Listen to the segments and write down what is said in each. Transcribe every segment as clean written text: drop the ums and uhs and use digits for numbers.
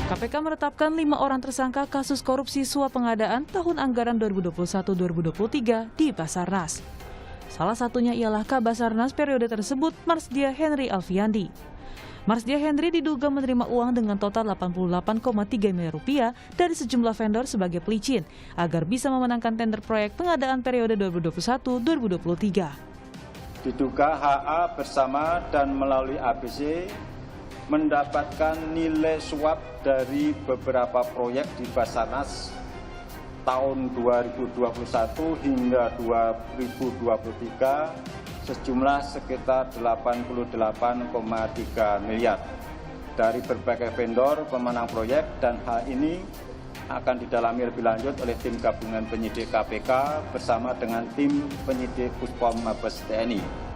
KPK menetapkan 5 orang tersangka kasus korupsi suap pengadaan tahun anggaran 2021-2023 di Basarnas. Salah satunya ialah Kabasarnas periode tersebut, Marsdia Henry Alfiandi. Marsdia Henry diduga menerima uang dengan total 88,3 miliar rupiah dari sejumlah vendor sebagai pelicin agar bisa memenangkan tender proyek pengadaan periode 2021-2023. Diduga HA bersama dan melalui ABC mendapatkan nilai suap dari beberapa proyek di Basarnas tahun 2021 hingga 2023 sejumlah sekitar 88,3 miliar dari berbagai vendor pemenang proyek, dan hal ini akan didalami lebih lanjut oleh tim gabungan penyidik KPK bersama dengan tim penyidik Puspom Mabes TNI.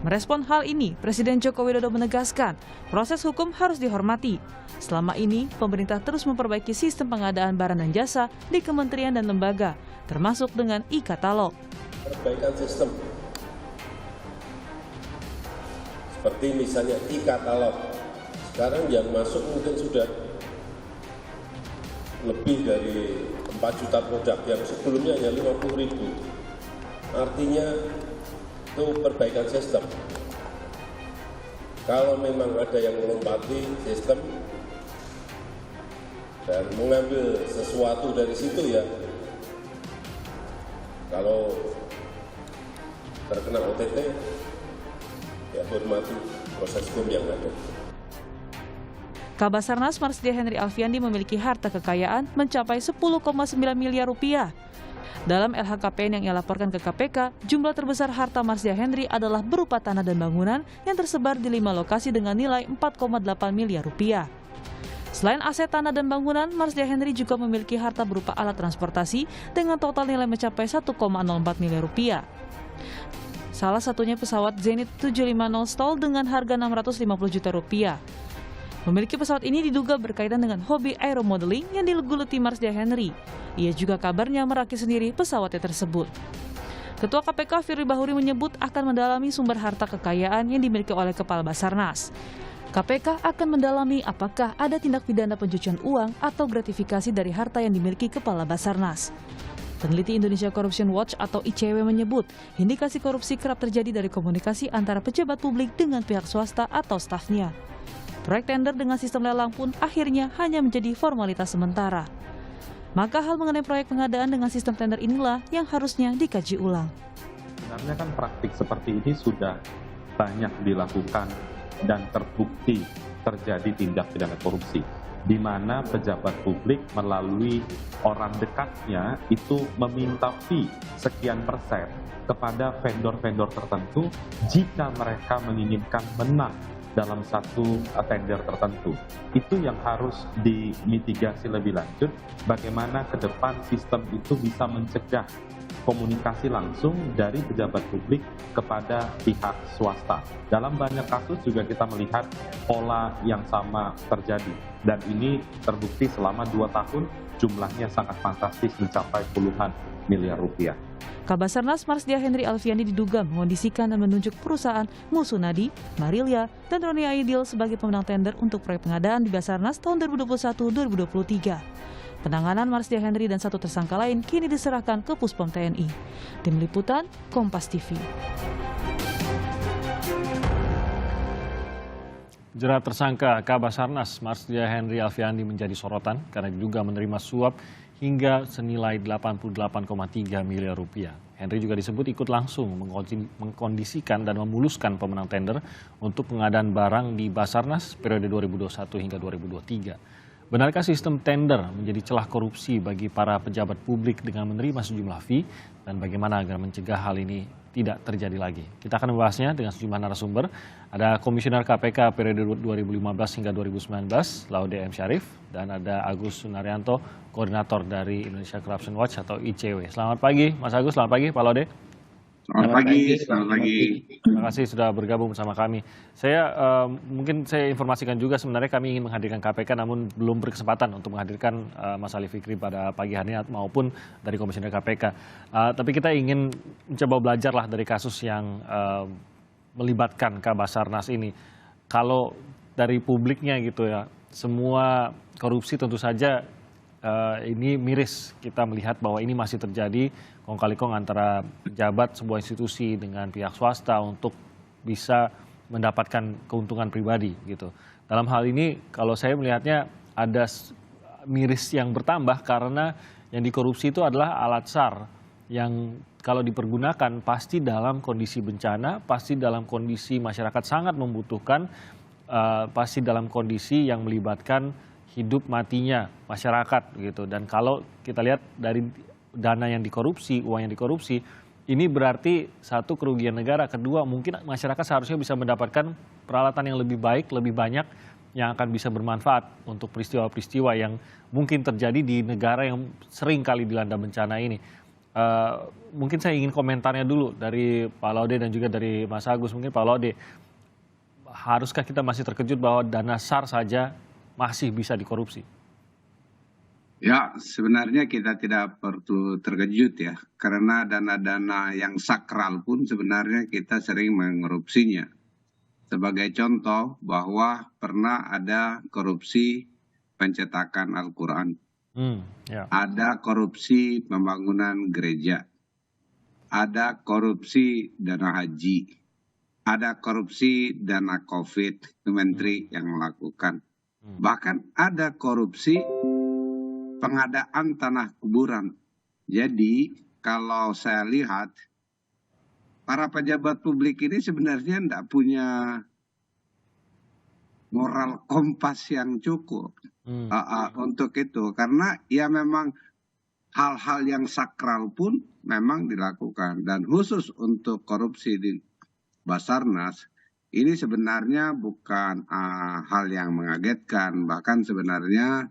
Merespon hal ini, Presiden Joko Widodo menegaskan proses hukum harus dihormati. Selama ini, pemerintah terus memperbaiki sistem pengadaan barang dan jasa di kementerian dan lembaga, termasuk dengan e-katalog. Perbaikan sistem, seperti misalnya e-katalog, sekarang yang masuk mungkin sudah lebih dari 4 juta produk yang sebelumnya hanya 50.000. Artinya itu perbaikan sistem. Kalau memang ada yang melompati sistem dan mengambil sesuatu dari situ, ya kalau terkena OTT, ya hormati proses hukum yang ada. Kabasarnas Marsdia Henry Alfiandi memiliki harta kekayaan mencapai 10,9 miliar rupiah. Dalam LHKPN yang ia laporkan ke KPK, jumlah terbesar harta Marsdia Henry adalah berupa tanah dan bangunan yang tersebar di 5 lokasi dengan nilai 4,8 miliar rupiah. Selain aset tanah dan bangunan, Marsdia Henry juga memiliki harta berupa alat transportasi dengan total nilai mencapai 1,04 miliar rupiah. Salah satunya pesawat Zenit 750 STOL dengan harga 650 juta rupiah. Memiliki pesawat ini diduga berkaitan dengan hobi aeromodeling yang digeluti Marsdia Henry. Ia juga kabarnya merakit sendiri pesawatnya tersebut. Ketua KPK Firly Bahuri menyebut akan mendalami sumber harta kekayaan yang dimiliki oleh Kepala Basarnas. KPK akan mendalami apakah ada tindak pidana pencucian uang atau gratifikasi dari harta yang dimiliki Kepala Basarnas. Peneliti Indonesia Corruption Watch atau ICW menyebut indikasi korupsi kerap terjadi dari komunikasi antara pejabat publik dengan pihak swasta atau stafnya. Proyek tender dengan sistem lelang pun akhirnya hanya menjadi formalitas sementara. Maka hal mengenai proyek pengadaan dengan sistem tender inilah yang harusnya dikaji ulang. Sebenarnya kan praktik seperti ini sudah banyak dilakukan dan terbukti terjadi tindak pidana korupsi, di mana pejabat publik melalui orang dekatnya itu meminta fee sekian persen kepada vendor-vendor tertentu jika mereka menginginkan menang dalam satu tender tertentu. Itu yang harus dimitigasi lebih lanjut, bagaimana ke depan sistem itu bisa mencegah komunikasi langsung dari pejabat publik kepada pihak swasta. Dalam banyak kasus juga kita melihat pola yang sama terjadi. Dan ini terbukti selama 2 tahun jumlahnya sangat fantastis mencapai puluhan miliar rupiah. Kabasarnas Marsdia Henry Alfiandi diduga mengondisikan dan menunjuk perusahaan Musunadi, Marilia, dan Roni Aidil sebagai pemenang tender untuk proyek pengadaan di Basarnas tahun 2021-2023. Penanganan Marsdia Henry dan 1 tersangka lain kini diserahkan ke Puspom TNI. Tim Liputan, Kompas TV. Jerat tersangka Kabasarnas Marsdia Henry Alfiandi menjadi sorotan karena diduga menerima suap hingga senilai 88,3 miliar rupiah. Henry juga disebut ikut langsung mengkondisikan dan memuluskan pemenang tender untuk pengadaan barang di Basarnas periode 2021 hingga 2023. Benarkah sistem tender menjadi celah korupsi bagi para pejabat publik dengan menerima sejumlah fee, dan bagaimana agar mencegah hal ini tidak terjadi lagi? Kita akan membahasnya dengan sejumlah narasumber. Ada Komisioner KPK periode 2015 hingga 2019, Laude M. Syarif, dan ada Agus Sunaryanto, Koordinator dari Indonesia Corruption Watch atau ICW. Selamat pagi, Mas Agus. Selamat pagi, Pak Laude. Selamat pagi. Terima kasih sudah bergabung bersama kami. Mungkin saya informasikan juga sebenarnya kami ingin menghadirkan KPK namun belum berkesempatan untuk menghadirkan Mas Ali Fikri pada pagi hari ini maupun dari Komisioner KPK. Tapi kita ingin mencoba belajar lah dari kasus yang melibatkan Kabasarnas ini. Kalau dari publiknya gitu ya, semua korupsi tentu saja ini miris. Kita melihat bahwa ini masih terjadi kong kali kong antara pejabat sebuah institusi dengan pihak swasta untuk bisa mendapatkan keuntungan pribadi gitu. Dalam hal ini kalau saya melihatnya ada miris yang bertambah karena yang dikorupsi itu adalah alat SAR yang kalau dipergunakan pasti dalam kondisi bencana, pasti dalam kondisi masyarakat sangat membutuhkan, pasti dalam kondisi yang melibatkan hidup matinya masyarakat gitu. Dan kalau kita lihat dari dana yang dikorupsi, uang yang dikorupsi, ini berarti satu kerugian negara, kedua mungkin masyarakat seharusnya bisa mendapatkan peralatan yang lebih baik, lebih banyak yang akan bisa bermanfaat untuk peristiwa-peristiwa yang mungkin terjadi di negara yang sering kali dilanda bencana ini. Mungkin saya ingin komentarnya dulu dari Pak Laude dan juga dari Mas Agus. Mungkin Pak Laude, haruskah kita masih terkejut bahwa dana SAR saja masih bisa dikorupsi? Ya, sebenarnya kita tidak perlu terkejut ya, karena dana-dana yang sakral pun sebenarnya kita sering mengkorupsinya. Sebagai contoh bahwa pernah ada korupsi pencetakan Al-Quran, ada korupsi pembangunan gereja, ada korupsi dana haji, ada korupsi dana COVID, itu menteri yang melakukan. Bahkan ada korupsi pengadaan tanah kuburan. Jadi kalau saya lihat para pejabat publik ini sebenarnya tidak punya moral kompas yang cukup untuk itu. Karena ya memang hal-hal yang sakral pun memang dilakukan. Dan khusus untuk korupsi di Basarnas, ini sebenarnya bukan hal yang mengagetkan. Bahkan sebenarnya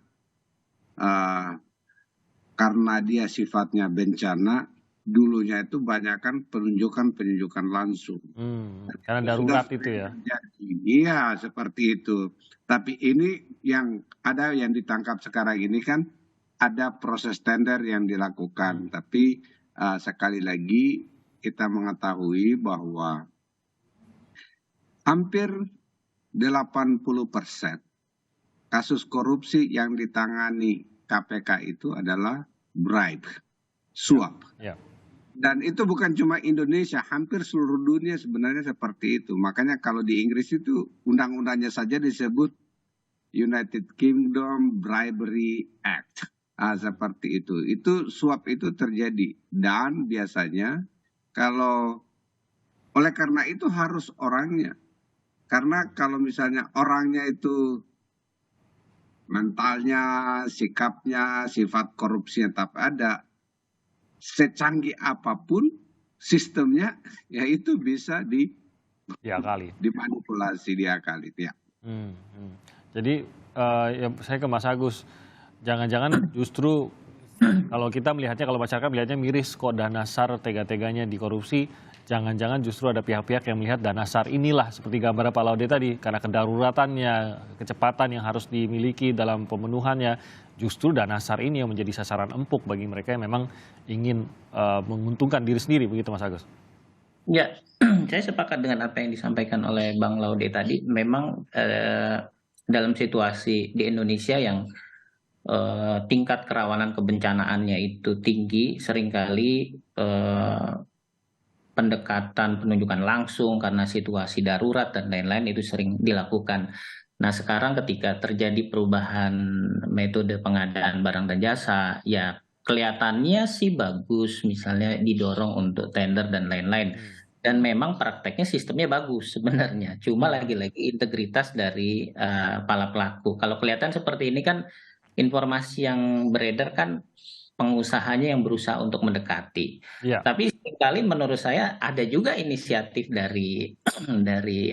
karena dia sifatnya bencana, dulunya itu banyak kan penunjukan langsung. Karena darurat itu ya? Iya, seperti itu. Tapi ini yang ada yang ditangkap sekarang ini kan ada proses tender yang dilakukan. Tapi sekali lagi kita mengetahui bahwa hampir 80% kasus korupsi yang ditangani KPK itu adalah bribe, suap. Ya. Dan itu bukan cuma Indonesia, hampir seluruh dunia sebenarnya seperti itu. Makanya kalau di Inggris itu undang-undangnya saja disebut United Kingdom Bribery Act. Seperti itu. Itu suap itu terjadi. Dan biasanya kalau oleh karena itu harus orangnya. Karena kalau misalnya orangnya itu mentalnya, sikapnya, sifat korupsinya tetap ada, secanggih apapun sistemnya, ya itu bisa dimanipulasi, diakali. Ya. Jadi ya, saya ke Mas Agus, jangan-jangan justru kalau kita melihatnya, kalau masyarakat melihatnya miris kok dana SAR tega-teganya dikorupsi, jangan-jangan justru ada pihak-pihak yang melihat dana SAR inilah seperti gambar Pak Laude tadi, karena kedaruratannya, kecepatan yang harus dimiliki dalam pemenuhannya, justru dana SAR ini yang menjadi sasaran empuk bagi mereka yang memang ingin menguntungkan diri sendiri, begitu Mas Agus? Ya, saya sepakat dengan apa yang disampaikan oleh Bang Laude tadi. Memang dalam situasi di Indonesia yang tingkat kerawanan kebencanaannya itu tinggi, seringkali pendekatan penunjukan langsung karena situasi darurat dan lain-lain itu sering dilakukan. Nah, sekarang ketika terjadi perubahan metode pengadaan barang dan jasa, ya kelihatannya sih bagus, misalnya didorong untuk tender dan lain-lain. Dan memang prakteknya sistemnya bagus sebenarnya. Cuma lagi-lagi integritas dari para pelaku. Kalau kelihatan seperti ini kan informasi yang beredar kan pengusahanya yang berusaha untuk mendekati. Ya. Tapi sekali menurut saya ada juga inisiatif dari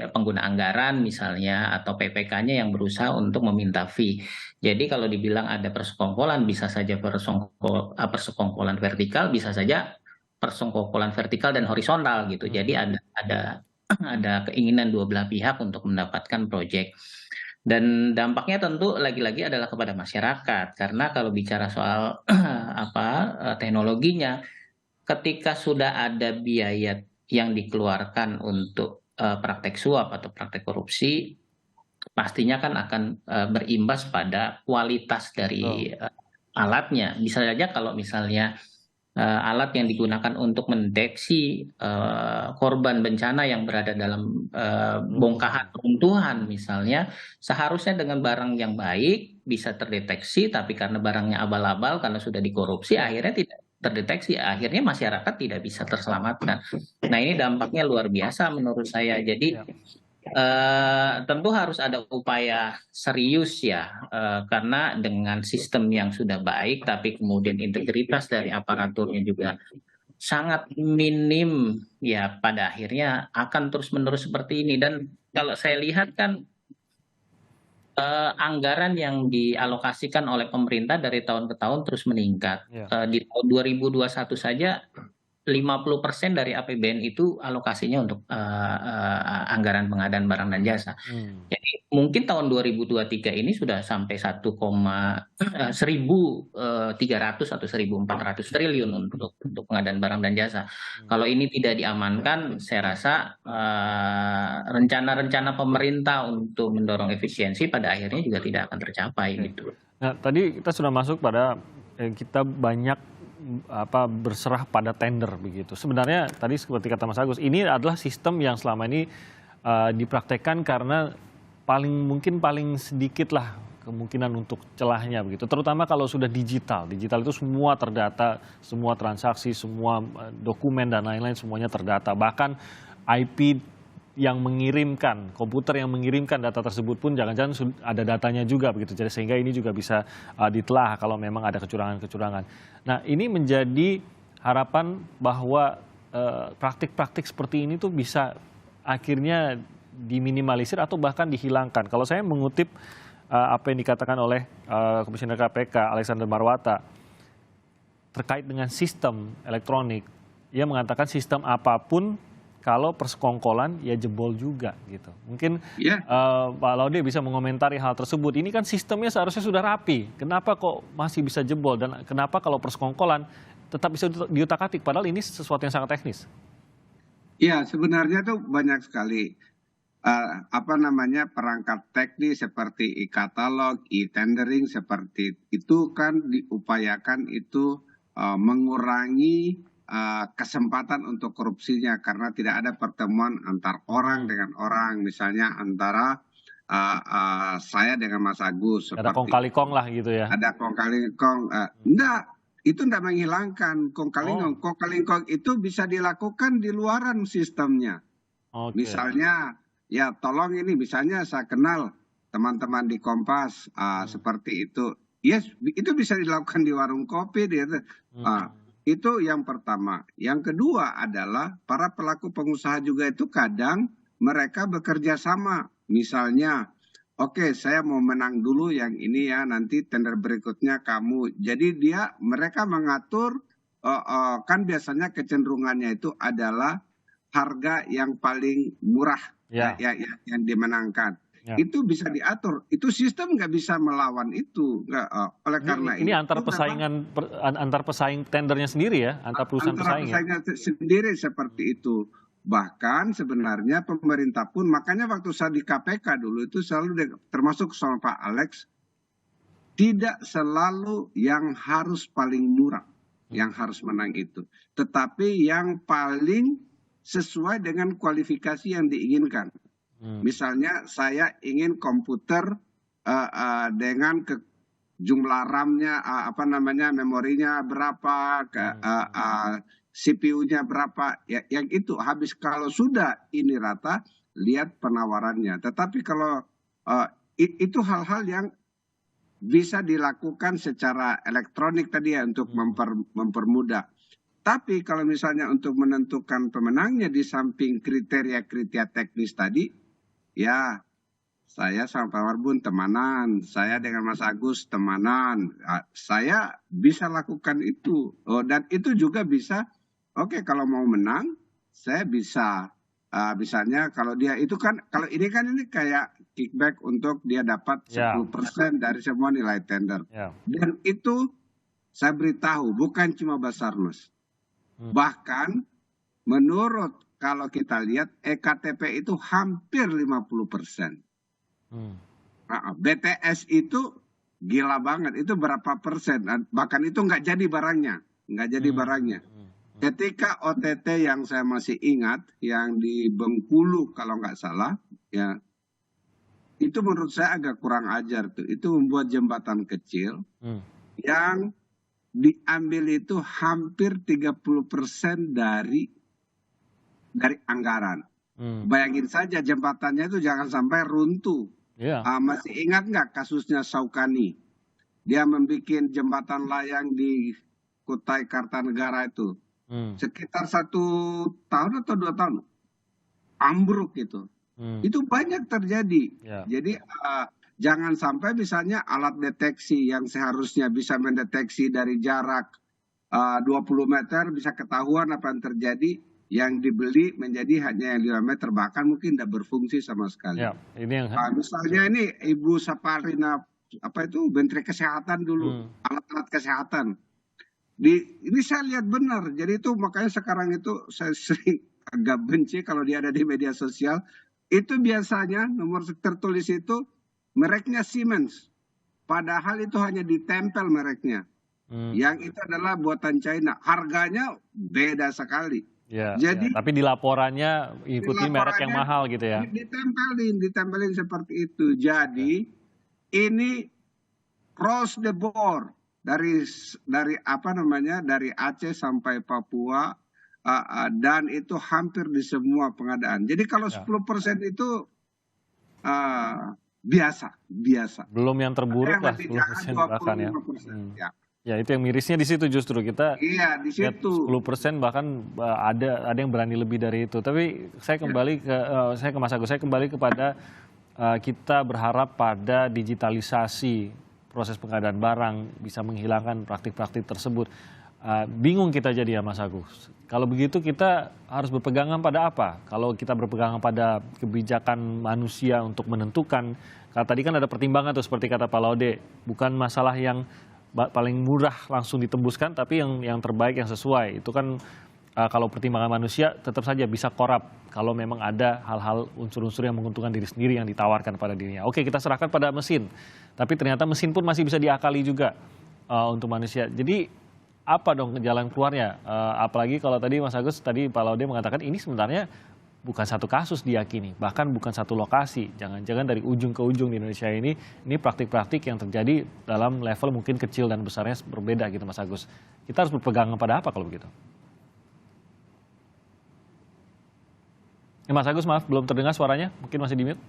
pengguna anggaran misalnya atau PPK-nya yang berusaha untuk meminta fee. Jadi kalau dibilang ada persekongkolan, bisa saja persekongkolan vertikal, bisa saja persekongkolan vertikal dan horizontal gitu. Jadi ada keinginan dua belah pihak untuk mendapatkan proyek. Dan dampaknya tentu lagi-lagi adalah kepada masyarakat, karena kalau bicara soal teknologinya, ketika sudah ada biaya yang dikeluarkan untuk praktek suap atau praktek korupsi, pastinya kan akan berimbas pada kualitas dari alatnya. Bisa saja kalau misalnya alat yang digunakan untuk mendeteksi korban bencana yang berada dalam bongkahan runtuhan misalnya, seharusnya dengan barang yang baik bisa terdeteksi, tapi karena barangnya abal-abal karena sudah dikorupsi akhirnya tidak terdeteksi, akhirnya masyarakat tidak bisa terselamatkan. Nah, ini dampaknya luar biasa menurut saya. Jadi tentu harus ada upaya serius ya, karena dengan sistem yang sudah baik, tapi kemudian integritas dari aparaturnya juga sangat minim, ya pada akhirnya akan terus-menerus seperti ini. Dan kalau saya lihat kan anggaran yang dialokasikan oleh pemerintah dari tahun ke tahun terus meningkat. Di tahun 2021 saja 50% dari APBN itu alokasinya untuk anggaran pengadaan barang dan jasa. Jadi mungkin tahun 2023 ini sudah sampai 1,300 atau 1.400 triliun untuk pengadaan barang dan jasa. Kalau ini tidak diamankan, saya rasa rencana-rencana pemerintah untuk mendorong efisiensi pada akhirnya juga tidak akan tercapai gitu. Nah, tadi kita sudah masuk pada kita banyak berserah pada tender begitu. Sebenarnya tadi seperti kata Mas Agus, ini adalah sistem yang selama ini dipraktekkan karena paling sedikit lah kemungkinan untuk celahnya begitu. Terutama kalau sudah digital. Digital itu semua terdata, semua transaksi, semua dokumen dan lain-lain semuanya terdata. Bahkan IP yang mengirimkan, komputer yang mengirimkan data tersebut pun jangan-jangan ada datanya juga begitu. Jadi sehingga ini juga bisa ditelah kalau memang ada kecurangan-kecurangan. Nah, ini menjadi harapan bahwa praktik-praktik seperti ini tuh bisa akhirnya diminimalisir atau bahkan dihilangkan. Kalau saya mengutip apa yang dikatakan oleh Komisioner KPK Alexander Marwata terkait dengan sistem elektronik, ia mengatakan sistem apapun kalau persekongkolan ya jebol juga gitu. Mungkin Pak Laude bisa mengomentari hal tersebut. Ini kan sistemnya seharusnya sudah rapi. Kenapa kok masih bisa jebol dan kenapa kalau persekongkolan tetap bisa diutak-atik padahal ini sesuatu yang sangat teknis? Ya, sebenarnya tuh banyak sekali perangkat teknis seperti e-katalog, e-tendering seperti itu kan diupayakan itu mengurangi kesempatan untuk korupsinya karena tidak ada pertemuan antar orang dengan orang, misalnya antara saya dengan Mas Agus. Ada kong kali kong lah gitu ya? Ada kong kali kong. Enggak, itu tidak menghilangkan kong kali kong. Kong kali kong itu bisa dilakukan di luaran sistemnya. Misalnya, ya tolong ini, misalnya saya kenal teman-teman di Kompas seperti itu. Yes, itu bisa dilakukan di warung kopi. Itu yang pertama. Yang kedua adalah para pelaku pengusaha juga itu kadang mereka bekerja sama. Misalnya, oke, saya mau menang dulu yang ini ya, nanti tender berikutnya kamu. Jadi mereka mengatur, kan biasanya kecenderungannya itu adalah harga yang paling murah yang dimenangkan. Itu bisa diatur. Itu sistem nggak bisa melawan itu. Oleh karena ini antar pesaing tendernya sendiri ya, antar perusahaan pesaingnya sendiri seperti itu. Bahkan sebenarnya pemerintah pun, makanya waktu saya di KPK dulu itu selalu termasuk sama Pak Alex, tidak selalu yang harus paling murah yang harus menang itu, tetapi yang paling sesuai dengan kualifikasi yang diinginkan. Misalnya saya ingin komputer dengan jumlah RAM-nya, memorinya berapa, CPU-nya berapa, ya, yang itu habis. Kalau sudah ini rata, lihat penawarannya. Tetapi kalau itu hal-hal yang bisa dilakukan secara elektronik tadi ya, untuk mempermudah. Tapi kalau misalnya untuk menentukan pemenangnya di samping kriteria-kriteria teknis tadi, ya, saya sama Pak Warbun temanan, saya dengan Mas Agus temanan, saya bisa lakukan itu. Dan itu juga bisa, oke, kalau mau menang, saya bisa, misalnya kalau dia itu kan, kalau ini kan ini kayak kickback untuk dia dapat 10% dari semua nilai tender. Dan itu saya beritahu, bukan cuma Basarnas. Bahkan menurut kalau kita lihat EKTP itu hampir 50%. BTS itu gila banget, itu berapa persen, bahkan itu nggak jadi barangnya, Ketika OTT yang saya masih ingat, yang di Bengkulu kalau nggak salah, ya itu menurut saya agak kurang ajar tuh. Itu membuat jembatan kecil yang diambil itu hampir 30% dari anggaran. Bayangin saja jembatannya itu jangan sampai runtuh. Masih ingat nggak kasusnya Saukani? Dia membuat jembatan layang di Kutai Kartanegara itu. Sekitar 1 tahun atau 2 tahun. Ambruk itu. Itu banyak terjadi. Jadi jangan sampai misalnya alat deteksi yang seharusnya bisa mendeteksi dari jarak 20 meter bisa ketahuan apa yang terjadi, yang dibeli menjadi hanya yang 5 meter, bahkan mungkin tidak berfungsi sama sekali. Misalnya ini Ibu Saparina, Menteri Kesehatan dulu, alat-alat kesehatan. Ini saya lihat benar, jadi itu makanya sekarang itu saya sering agak benci kalau dia ada di media sosial. Itu biasanya nomor tertulis itu mereknya Siemens, padahal itu hanya ditempel mereknya. Yang itu adalah buatan China, harganya beda sekali. Jadi tapi di laporannya ikuti merek yang mahal gitu ya. Ditempelin seperti itu. Jadi ini cross the board dari dari Aceh sampai Papua, dan itu hampir di semua pengadaan. Jadi kalau 10% itu biasa. Belum yang terburuk lah 10% bahkan ya. Ya itu yang mirisnya di situ justru kita. Iya, di situ. 10% bahkan ada yang berani lebih dari itu. Tapi saya kembali ke Mas Agus, saya kembali kepada kita berharap pada digitalisasi proses pengadaan barang bisa menghilangkan praktik-praktik tersebut. Bingung kita jadi ya Mas Agus. Kalau begitu kita harus berpegangan pada apa? Kalau kita berpegangan pada kebijakan manusia untuk menentukan, tadi kan ada pertimbangan tuh seperti kata Pak Laude, bukan masalah yang paling murah langsung ditembuskan, tapi yang terbaik yang sesuai. Itu kan kalau pertimbangan manusia tetap saja bisa korup kalau memang ada hal-hal unsur-unsur yang menguntungkan diri sendiri yang ditawarkan pada dirinya. Oke, kita serahkan pada mesin, tapi ternyata mesin pun masih bisa diakali juga untuk manusia. Jadi apa dong jalan keluarnya? Apalagi kalau tadi Mas Agus, tadi Pak Laude mengatakan ini sebenarnya bukan satu kasus diyakini, bahkan bukan satu lokasi. Jangan-jangan dari ujung ke ujung di Indonesia ini praktik-praktik yang terjadi dalam level mungkin kecil dan besarnya berbeda gitu Mas Agus. Kita harus berpegangan pada apa kalau begitu? Mas Agus, maaf belum terdengar suaranya, mungkin masih di mute.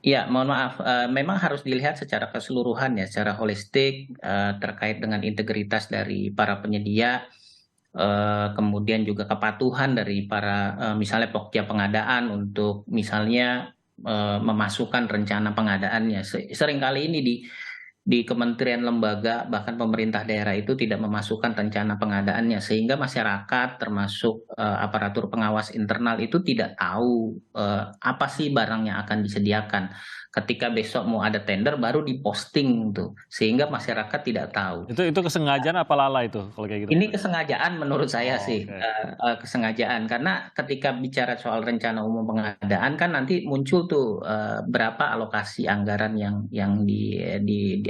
Ya, mohon maaf. Memang harus dilihat secara keseluruhan ya, secara holistik terkait dengan integritas dari para penyedia, kemudian juga kepatuhan dari para misalnya pokja pengadaan untuk misalnya memasukkan rencana pengadaannya. Seringkali ini di kementerian lembaga bahkan pemerintah daerah itu tidak memasukkan rencana pengadaannya, sehingga masyarakat termasuk aparatur pengawas internal itu tidak tahu apa sih barang yang akan disediakan. Ketika besok mau ada tender baru diposting tuh, sehingga masyarakat tidak tahu. Itu kesengajaan apa lalai itu kalau kayak gitu? Ini kesengajaan menurut saya sih. Kesengajaan, karena ketika bicara soal rencana umum pengadaan kan nanti muncul tuh berapa alokasi anggaran yang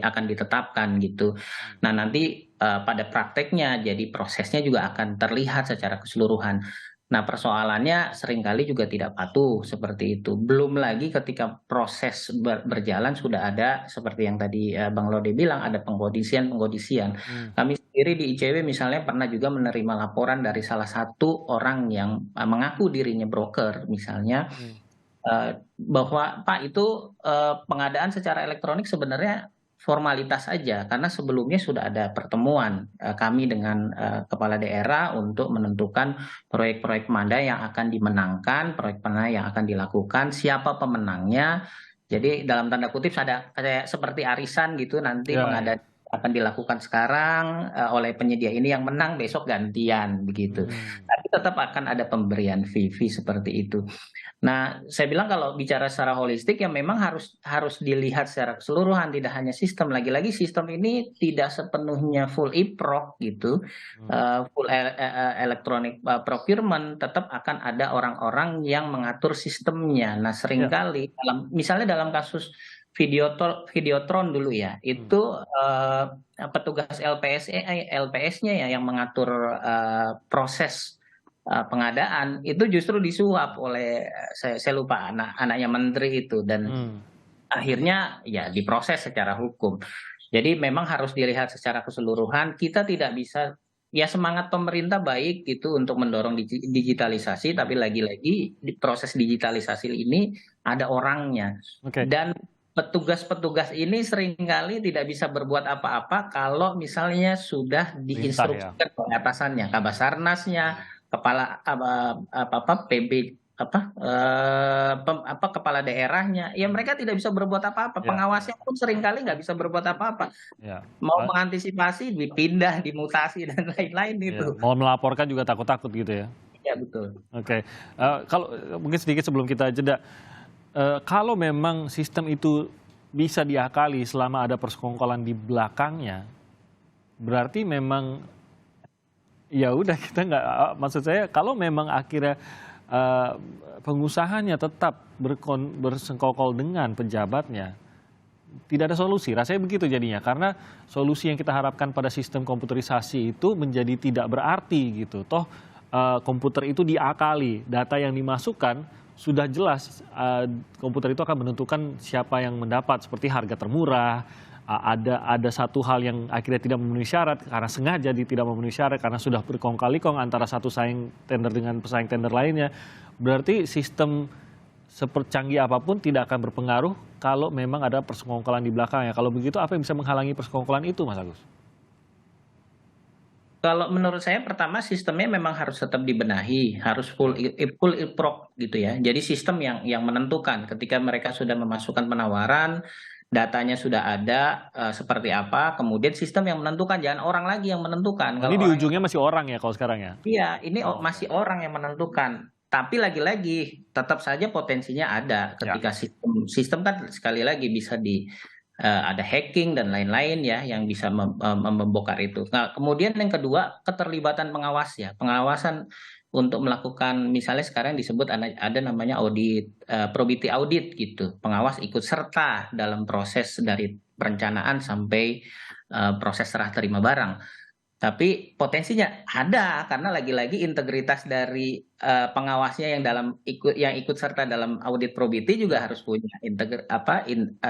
akan ditetapkan gitu. Nah nanti pada prakteknya jadi prosesnya juga akan terlihat secara keseluruhan. Nah persoalannya seringkali juga tidak patuh seperti itu. Belum lagi ketika proses berjalan sudah ada seperti yang tadi Bang Laude bilang, ada pengkondisian. Kami sendiri di ICW misalnya pernah juga menerima laporan dari salah satu orang yang mengaku dirinya broker misalnya, bahwa Pak itu pengadaan secara elektronik sebenarnya formalitas saja, karena sebelumnya sudah ada pertemuan kami dengan kepala daerah untuk menentukan proyek-proyek mana yang akan dimenangkan, proyek mana yang akan dilakukan, siapa pemenangnya. Jadi dalam tanda kutip ada kayak seperti arisan gitu nanti pengadaan akan dilakukan sekarang oleh penyedia ini, yang menang besok gantian begitu. Tapi tetap akan ada pemberian fee seperti itu. Nah, saya bilang kalau bicara secara holistik ya memang harus dilihat secara keseluruhan, tidak hanya sistem. Lagi-lagi sistem ini tidak sepenuhnya full e-proc gitu, full electronic procurement, tetap akan ada orang-orang yang mengatur sistemnya. Nah, seringkali misalnya dalam kasus Videotron dulu ya, itu petugas LPS-nya ya yang mengatur proses pengadaan itu justru disuap oleh saya lupa anaknya menteri itu, dan akhirnya ya diproses secara hukum. Jadi memang harus dilihat secara keseluruhan. Kita tidak bisa, ya semangat pemerintah baik gitu untuk mendorong digitalisasi, tapi lagi-lagi di proses digitalisasi ini ada orangnya. Dan petugas-petugas ini seringkali tidak bisa berbuat apa-apa kalau misalnya sudah diinstruksikan oleh atasannya, Kabasarnasnya, kepala PB kepala daerahnya, ya mereka tidak bisa berbuat apa-apa. Pengawasnya pun seringkali nggak bisa berbuat apa-apa. Mau mengantisipasi dipindah, dimutasi dan lain-lain itu. Mau melaporkan juga takut-takut gitu ya. Iya betul. Oke, kalau mungkin sedikit sebelum kita jeda, kalau memang sistem itu bisa diakali selama ada persekongkolan di belakangnya, berarti memang ya udah kita nggak, maksud saya kalau memang akhirnya pengusahanya tetap bersekongkol dengan pejabatnya, tidak ada solusi. Rasanya begitu jadinya, karena solusi yang kita harapkan pada sistem komputerisasi itu menjadi tidak berarti gitu. Toh komputer itu diakali, data yang dimasukkan sudah jelas, komputer itu akan menentukan siapa yang mendapat, seperti harga termurah. Ada satu hal yang akhirnya tidak memenuhi syarat karena sengaja tidak memenuhi syarat karena sudah berkong-kali-kong antara satu saing tender dengan pesaing tender lainnya. Berarti sistem sepercanggih apapun tidak akan berpengaruh kalau memang ada persekongkolan di belakangnya. Kalau begitu apa yang bisa menghalangi persekongkolan itu, Mas Agus? Kalau menurut saya pertama sistemnya memang harus tetap dibenahi, harus full e-proc gitu ya. Jadi sistem yang menentukan ketika mereka sudah memasukkan penawaran, datanya sudah ada seperti apa, kemudian sistem yang menentukan, jangan orang lagi yang menentukan. Ini di ujungnya masih orang ya kalau sekarang ya? Iya, ini masih orang yang menentukan. Tapi lagi-lagi tetap saja potensinya ada ketika sistem kan sekali lagi bisa ada hacking dan lain-lain ya yang bisa membongkar itu. Nah, kemudian yang kedua, keterlibatan pengawas ya. Pengawasan untuk melakukan, misalnya sekarang disebut ada namanya audit, probity audit gitu. Pengawas ikut serta dalam proses dari perencanaan sampai proses serah terima barang. Tapi potensinya ada karena lagi-lagi integritas dari pengawasnya yang ikut serta dalam audit probity juga harus punya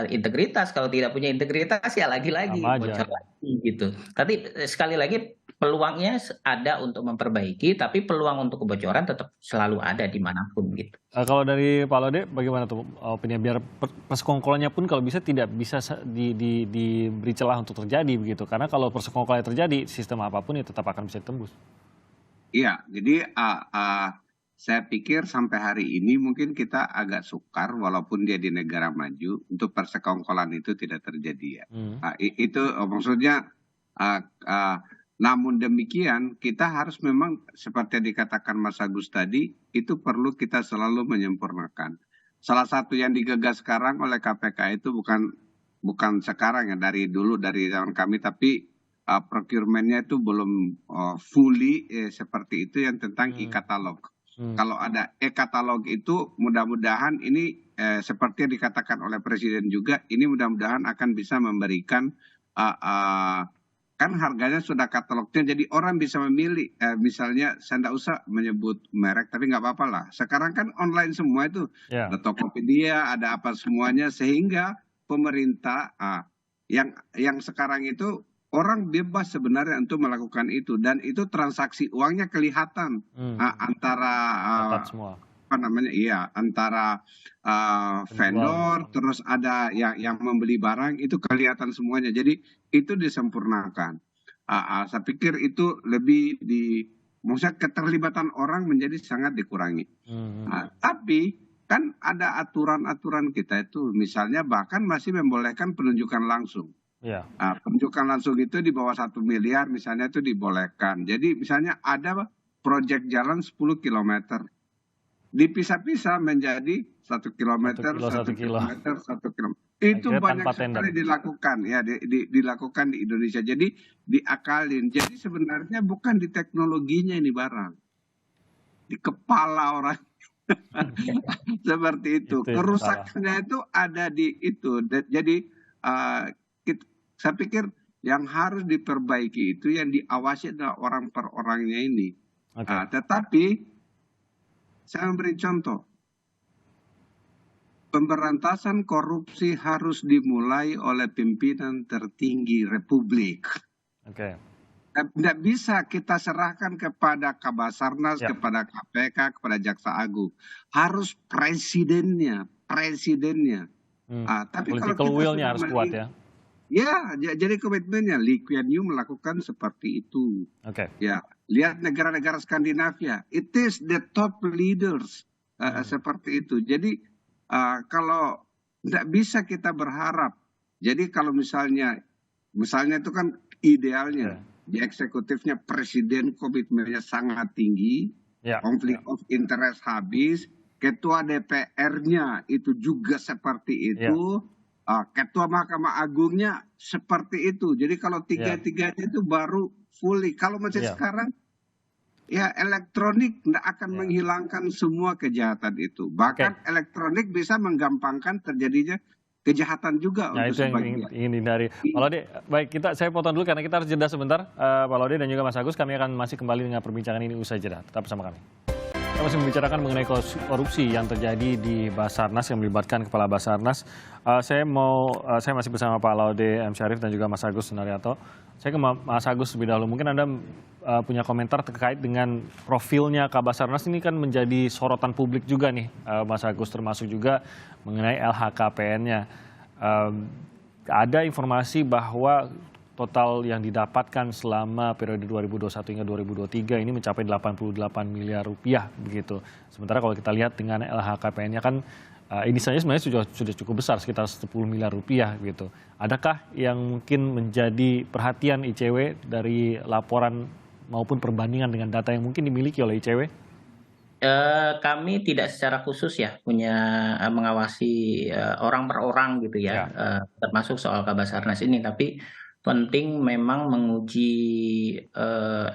integritas. Kalau tidak punya integritas ya lagi-lagi bocor lagi gitu. Tapi sekali lagi peluangnya ada untuk memperbaiki, tapi peluang untuk kebocoran tetap selalu ada dimanapun gitu. Kalau dari Pak Laude bagaimana tuh opini, biar persekongkolannya pun kalau bisa tidak bisa diberi celah untuk terjadi begitu, karena kalau persekongkolan terjadi sistem apapun ya tetap akan bisa ditembus. Iya, jadi saya pikir sampai hari ini mungkin kita agak sukar walaupun dia di negara maju untuk persekongkolan itu tidak terjadi ya. Itu maksudnya namun demikian kita harus memang seperti yang dikatakan Mas Agus tadi, itu perlu kita selalu menyempurnakan. Salah satu yang digagas sekarang oleh KPK itu bukan sekarang ya, dari dulu dari zaman kami, tapi procurement-nya itu belum fully seperti itu, yang tentang e-katalog. Kalau ada e-katalog itu mudah-mudahan ini seperti yang dikatakan oleh Presiden juga, ini mudah-mudahan akan bisa memberikan kan harganya sudah katalognya, jadi orang bisa memilih. Misalnya saya tidak usah menyebut merek, tapi nggak apa-apa lah. Sekarang kan online semua itu, ada Tokopedia, ada apa semuanya, sehingga pemerintah yang sekarang itu orang bebas sebenarnya untuk melakukan itu, dan itu transaksi uangnya kelihatan antara apa namanya, antara vendor, terus ada yang membeli barang, itu kelihatan semuanya. Jadi itu disempurnakan. Saya pikir itu lebih maksudnya keterlibatan orang menjadi sangat dikurangi. Tapi kan ada aturan-aturan kita itu, misalnya bahkan masih membolehkan penunjukan langsung. Ya, Penunjukan langsung itu di bawah 1 miliar misalnya itu dibolehkan. Jadi misalnya ada proyek jalan 10 kilometer, dipisah-pisah menjadi 1 kilometer, 1 kilo, 1 1 kilo. kilometer, 1 kilometer. Itu Akhirnya banyak tanpa tender. sekali dilakukan ya, dilakukan di Indonesia. Jadi diakalin. Jadi sebenarnya bukan di teknologinya ini barang, di kepala orang. Seperti itu. Itu yang salah. Kerusakannya itu ada di itu. Jadi saya pikir yang harus diperbaiki itu yang diawasi adalah orang per orangnya ini. Oke. Tetapi saya memberi contoh. Pemberantasan korupsi harus dimulai oleh pimpinan tertinggi Republik. Oke. Tidak bisa kita serahkan kepada Kabasarnas, Ya. kepada KPK, kepada Jaksa Agung. Harus presidennya. Tapi kalau Political kita will-nya sudah harus kuat ya. Ya, jadi komitmennya Lee Kuan Yew melakukan seperti itu. Oke. Ya, lihat negara-negara Skandinavia, it is the top leaders seperti itu. Jadi kalau tidak bisa kita berharap. Jadi kalau misalnya itu kan idealnya di eksekutifnya presiden komitmennya sangat tinggi, Ya. konflik of interest habis, ketua DPR-nya itu juga seperti itu. Ketua Mahkamah Agungnya seperti itu. Jadi kalau tiga-tiganya itu baru fully. Kalau masih sekarang, ya elektronik tidak akan menghilangkan semua kejahatan itu. Bahkan elektronik bisa menggampangkan terjadinya kejahatan juga Nah, untuk itu yang sebagian. ingin dihindari. Pak Laude, baik, saya potong dulu karena kita harus jeda sebentar. Pak Laude dan juga Mas Agus, kami akan masih kembali dengan perbincangan ini usai jeda. Tetap bersama kami. Kita masih membicarakan mengenai korupsi yang terjadi di Basarnas yang melibatkan Kepala Basarnas. Saya masih bersama Pak Laude M. Syarif dan juga Mas Agus Sunaryanto. Saya ke Mas Agus lebih dahulu. Mungkin Anda punya komentar terkait dengan profilnya Kabasarnas ini kan menjadi sorotan publik juga nih, Mas Agus, termasuk juga mengenai LHKPN-nya. Ada informasi bahwa total yang didapatkan selama periode 2021 hingga 2023 ini mencapai 88 miliar rupiah begitu. Sementara kalau kita lihat dengan LHKPN-nya kan ini saja sebenarnya sudah cukup besar, sekitar 10 miliar rupiah gitu. Adakah yang mungkin menjadi perhatian ICW dari laporan maupun perbandingan dengan data yang mungkin dimiliki oleh ICW? Kami tidak secara khusus ya punya mengawasi orang per orang gitu ya, termasuk soal Kabasarnas ini. Tapi penting memang menguji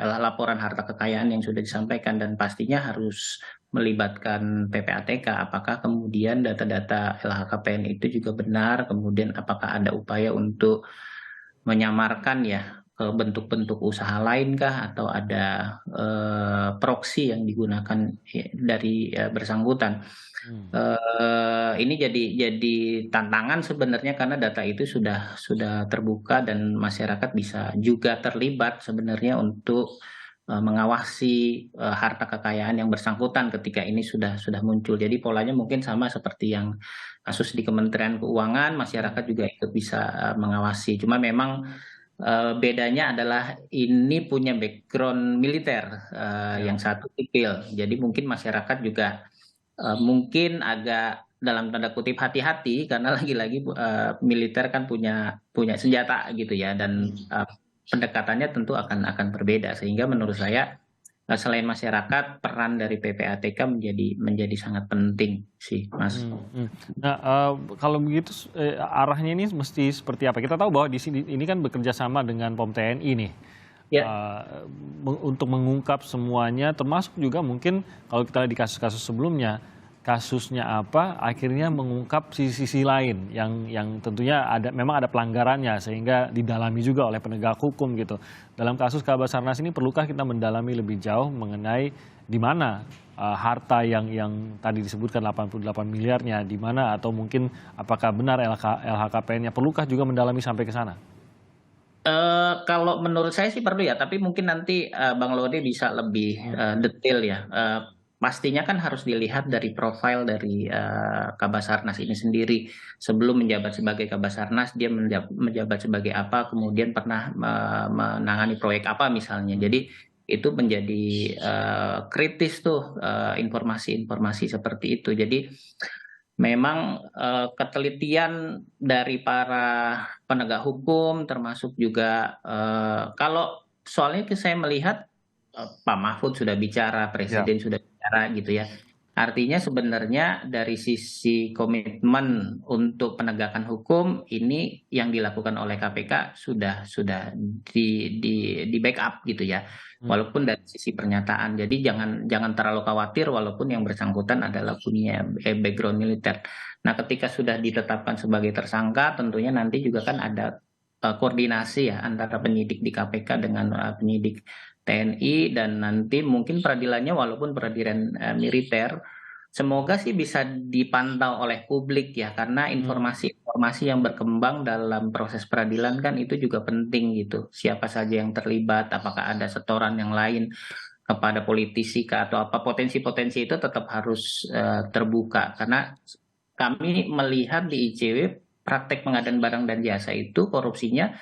laporan harta kekayaan yang sudah disampaikan dan pastinya harus melibatkan PPATK. Apakah kemudian data-data LHKPN itu juga benar, kemudian apakah ada upaya untuk menyamarkan ya ke bentuk-bentuk usaha lain kah, atau ada proksi yang digunakan dari bersangkutan. Ini jadi tantangan sebenarnya karena data itu sudah terbuka dan masyarakat bisa juga terlibat sebenarnya untuk mengawasi harta kekayaan yang bersangkutan ketika ini sudah muncul. Jadi polanya mungkin sama seperti yang kasus di Kementerian Keuangan, masyarakat juga ikut bisa mengawasi. Cuma memang bedanya adalah ini punya background militer, yang satu sipil. Jadi mungkin masyarakat juga mungkin agak dalam tanda kutip hati-hati karena lagi-lagi militer kan punya senjata gitu ya, dan pendekatannya tentu akan berbeda, sehingga menurut saya selain masyarakat, peran dari PPATK menjadi sangat penting sih, Mas. Nah, kalau begitu arahnya ini mesti seperti apa? Kita tahu bahwa di sini ini kan bekerja sama dengan POM TNI nih. Ya. Untuk mengungkap semuanya, termasuk juga mungkin kalau kita lihat di kasus-kasus sebelumnya, kasusnya apa, akhirnya mengungkap sisi-sisi lain yang tentunya memang ada pelanggarannya sehingga didalami juga oleh penegak hukum gitu. Dalam kasus Kabasarnas ini perlukah kita mendalami lebih jauh mengenai di mana harta yang tadi disebutkan 88 miliarnya di mana, atau mungkin apakah benar LHKPN-nya, perlukah juga mendalami sampai ke sana? Kalau menurut saya sih perlu ya, tapi mungkin nanti Bang Laude bisa lebih detail ya. Pastinya kan harus dilihat dari profil dari Kabasarnas ini sendiri. Sebelum menjabat sebagai Kabasarnas, dia menjabat sebagai apa, kemudian pernah menangani proyek apa misalnya. Jadi itu menjadi kritis tuh informasi-informasi seperti itu. Jadi memang ketelitian dari para penegak hukum termasuk juga kalau soalnya saya melihat Pak Mahfud sudah bicara, Presiden sudah bicara gitu ya. Artinya sebenarnya dari sisi komitmen untuk penegakan hukum ini yang dilakukan oleh KPK sudah di backup gitu ya. Walaupun dari sisi pernyataan. Jadi jangan terlalu khawatir walaupun yang bersangkutan adalah punya background militer. Nah, ketika sudah ditetapkan sebagai tersangka, tentunya nanti juga kan ada koordinasi ya antara penyidik di KPK dengan penyidik TNI dan nanti mungkin peradilannya walaupun peradilan militer, semoga sih bisa dipantau oleh publik ya karena informasi-informasi yang berkembang dalam proses peradilan kan itu juga penting gitu. Siapa saja yang terlibat, apakah ada setoran yang lain kepada politisi atau apa potensi-potensi itu tetap harus terbuka karena kami melihat di ICW praktek pengadaan barang dan jasa itu korupsinya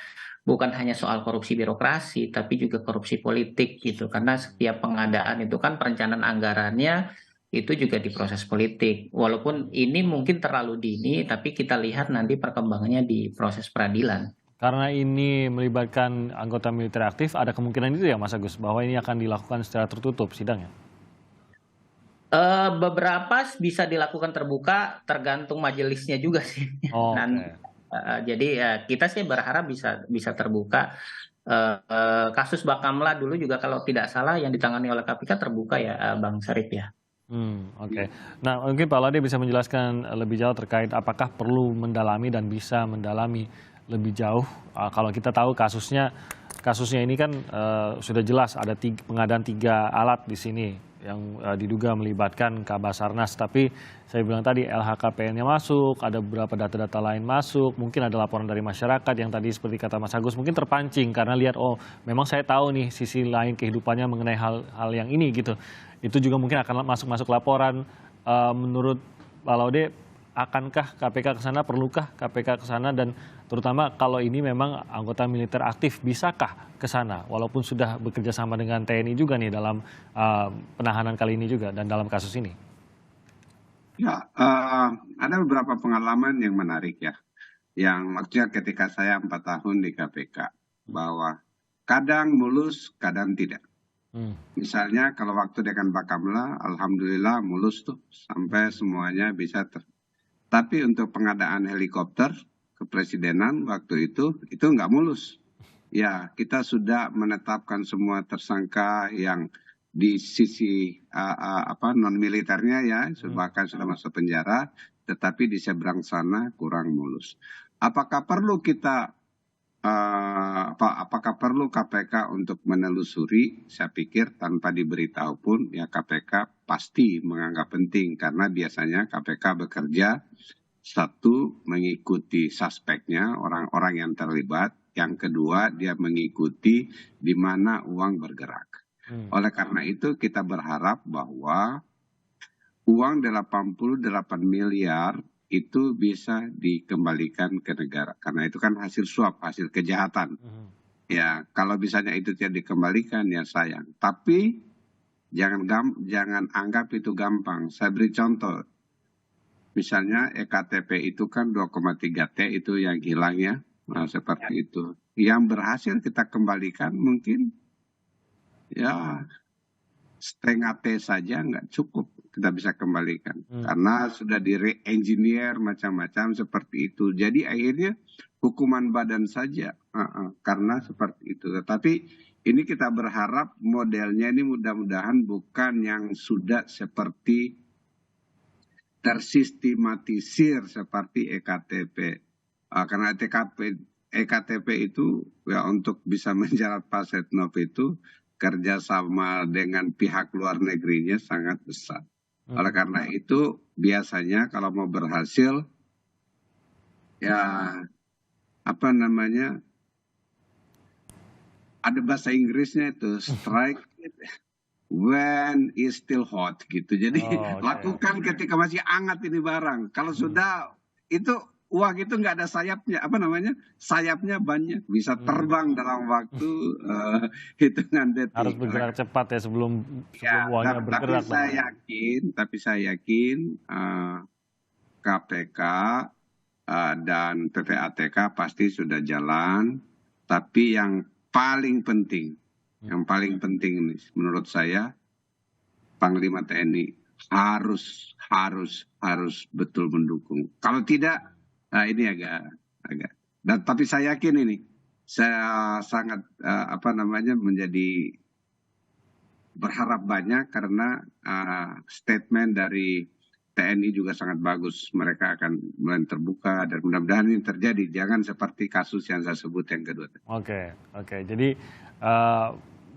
bukan hanya soal korupsi birokrasi, tapi juga korupsi politik gitu. Karena setiap pengadaan itu kan perencanaan anggarannya itu juga diproses politik. Walaupun ini mungkin terlalu dini, tapi kita lihat nanti perkembangannya di proses peradilan. Karena ini melibatkan anggota militer aktif, ada kemungkinan itu ya Mas Agus, bahwa ini akan dilakukan secara tertutup sidangnya? Beberapa bisa dilakukan terbuka, tergantung majelisnya juga sih. Oh, jadi kita sih berharap bisa terbuka. Kasus Bakamla dulu juga kalau tidak salah yang ditangani oleh KPK terbuka ya Bang Syarif ya. Oke. Nah mungkin Pak Laude bisa menjelaskan lebih jauh terkait apakah perlu mendalami dan bisa mendalami lebih jauh. Kalau kita tahu kasusnya ini kan sudah jelas ada pengadaan 3 alat di sini yang diduga melibatkan Kabasarnas, tapi saya bilang tadi LHKPN-nya masuk, ada beberapa data-data lain masuk, mungkin ada laporan dari masyarakat yang tadi seperti kata Mas Agus mungkin terpancing karena lihat oh memang saya tahu nih sisi lain kehidupannya mengenai hal yang ini gitu. Itu juga mungkin akan masuk laporan. Menurut Pak Laude, akankah KPK ke sana, perlukah KPK ke sana dan terutama kalau ini memang anggota militer aktif bisakah ke sana walaupun sudah bekerja sama dengan TNI juga nih dalam penahanan kali ini juga dan dalam kasus ini? Ya, ada beberapa pengalaman yang menarik ya. Yang maksudnya ketika saya 4 tahun di KPK bahwa kadang mulus, kadang tidak. Misalnya kalau waktu dengan Bakamla, alhamdulillah mulus tuh sampai semuanya bisa tapi untuk pengadaan helikopter kepresidenan waktu itu nggak mulus. Ya, kita sudah menetapkan semua tersangka yang di sisi non militernya ya, bahkan sudah masuk penjara, tetapi di seberang sana kurang mulus. Apakah perlu apakah perlu KPK untuk menelusuri? Saya pikir tanpa diberitahu pun ya KPK pasti menganggap penting karena biasanya KPK bekerja satu mengikuti suspeknya orang-orang yang terlibat, yang kedua dia mengikuti di mana uang bergerak. Oleh karena itu kita berharap bahwa uang 88 miliar itu bisa dikembalikan ke negara karena itu kan hasil suap, hasil kejahatan. Ya, kalau misalnya itu tidak dikembalikan ya sayang. Tapi jangan anggap itu gampang. Saya beri contoh. Misalnya EKTP itu kan 2,3 T itu yang hilang ya. Nah, seperti itu. Yang berhasil kita kembalikan mungkin ya setengah T saja nggak cukup kita bisa kembalikan karena sudah di re-engineer macam-macam seperti itu. Jadi akhirnya hukuman badan saja karena seperti itu. Tetapi ini kita berharap modelnya ini mudah-mudahan bukan yang sudah seperti tersistematisir seperti EKTP. Karena EKTP itu ya untuk bisa menjerat Pak Setnov itu kerjasama dengan pihak luar negerinya sangat besar. Oleh karena itu biasanya kalau mau berhasil ya ada bahasa Inggrisnya itu strike when is still hot gitu. Jadi lakukan ketika masih hangat ini barang. Kalau sudah itu uang itu nggak ada sayapnya, sayapnya banyak, bisa terbang dalam waktu hitungan detik. Harus bergerak cepat ya sebelum uangnya bergerak. Tapi saya yakin KPK dan PPATK pasti sudah jalan, tapi yang paling penting ini menurut saya Panglima TNI harus betul mendukung. Kalau tidak, ini agak. Dan tapi saya yakin ini, saya sangat menjadi berharap banyak karena statement dari TNI juga sangat bagus. Mereka akan mulai terbuka dan mudah-mudahan ini terjadi. Jangan seperti kasus yang saya sebut yang kedua. Oke. Jadi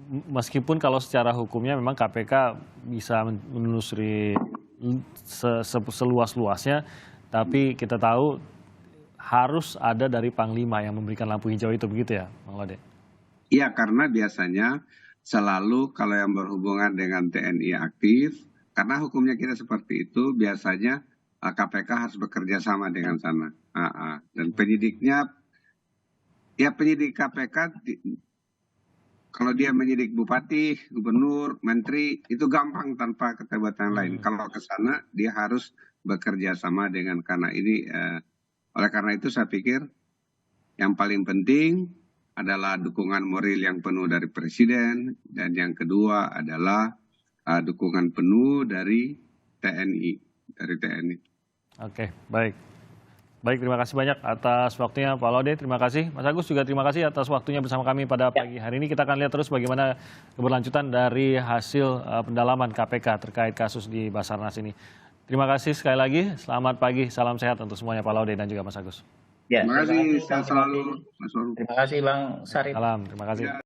meskipun kalau secara hukumnya memang KPK bisa menelusuri seluas-luasnya, tapi kita tahu harus ada dari Panglima yang memberikan lampu hijau itu, begitu ya, Bang Laude? Iya, karena biasanya selalu kalau yang berhubungan dengan TNI aktif, karena hukumnya kita seperti itu, biasanya KPK harus bekerja sama dengan sana. Dan penyidiknya, ya penyidik KPK, kalau dia menyidik bupati, gubernur, menteri, itu gampang tanpa keterlibatan lain. Kalau ke sana, dia harus bekerja sama dengan, karena ini, oleh karena itu saya pikir yang paling penting adalah dukungan moral yang penuh dari Presiden, dan yang kedua adalah dukungan penuh dari TNI. Oke, baik. Terima kasih banyak atas waktunya Pak Laude. Terima kasih. Mas Agus juga terima kasih atas waktunya bersama kami pada pagi hari ini. Kita akan lihat terus bagaimana keberlanjutan dari hasil pendalaman KPK terkait kasus di Basarnas ini. Terima kasih sekali lagi. Selamat pagi, salam sehat untuk semuanya Pak Laude dan juga Mas Agus. Terima kasih, sehat selalu. Terima kasih Bang Sarip. Salam, terima kasih.